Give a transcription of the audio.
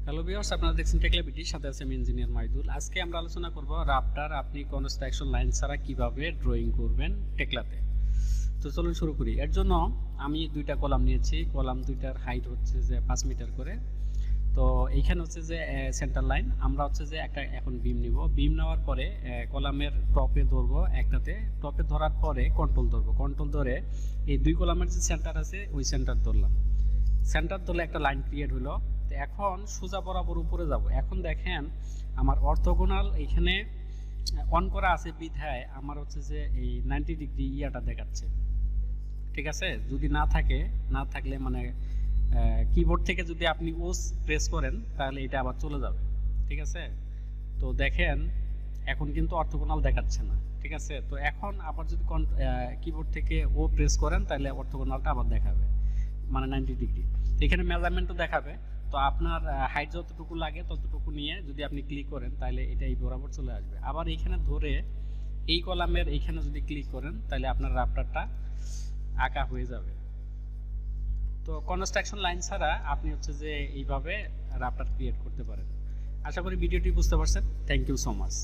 Hello viewers, আপনারা দেখছেন টেকলাবিটির সাথে আছে আমি ইঞ্জিনিয়ার মাইদুল। আজকে আমরা আলোচনা করব রাফটার আপনি কনস্ট্রাকশন লাইন ছাড়া কিভাবে ড্রয়িং করবেন টেকলাতে। তো চলুন শুরু করি। এর জন্য আমি দুইটা কলাম নিয়েছি। কলাম দুইটার হাইট হচ্ছে যে 5 মিটার করে। তো এইখানে হচ্ছে যে সেন্টার লাইন, আমরা হচ্ছে যে একটা এখন বিম নিব। বিম নেওয়ার পরে কলামের টপে ধরবো একটাতে, টপে ধরার পরে কন্ট্রোল ধরবো। কন্ট্রোল ধরে এই দুই কলামের যে সেন্টার আছে ওই সেন্টার ধরলাম। সেন্টার ধরলে একটা লাইন ক্রিয়েট হলো। তো এখন সোজা বরাবর উপরে যাব। এখন দেখেন আমার অর্থোগোনাল এইখানে অন করা আছে বিধায় আমার হচ্ছে যে এই 90 ডিগ্রি ইয়াটা দেখাচ্ছে। ঠিক আছে, যদি না থাকলে মানে কিবোর্ড থেকে যদি আপনি ওস প্রেস করেন তাহলে এটা আবার চলে যাবে। ঠিক আছে, তো দেখেন এখন কিন্তু অর্থোগোনাল দেখাচ্ছে না। ঠিক আছে, তো এখন আবার যদি কিবোর্ড থেকে ও প্রেস করেন তাহলে অর্থোগোনালটা আবার দেখাবে, মানে 90 ডিগ্রি। এখানে মেজারমেন্টও দেখাবে। তো আপনার হাইট যতটুকু লাগে ততটুকু নিয়ে যদি আপনি ক্লিক করেন তাহলে এটা এই বরাবর চলে আসবে। আবার এইখানে ধরে এই কলামের এইখানে যদি ক্লিক করেন তাহলে আপনার রাফটারটা আঁকা হয়ে যাবে। তো কনস্ট্রাকশন লাইন ছাড়া আপনি হচ্ছে যে এইভাবে রাফটার ক্রিয়েট করতে পারেন। আশা করি ভিডিওটি বুঝতে পারছেন। Thank you so much.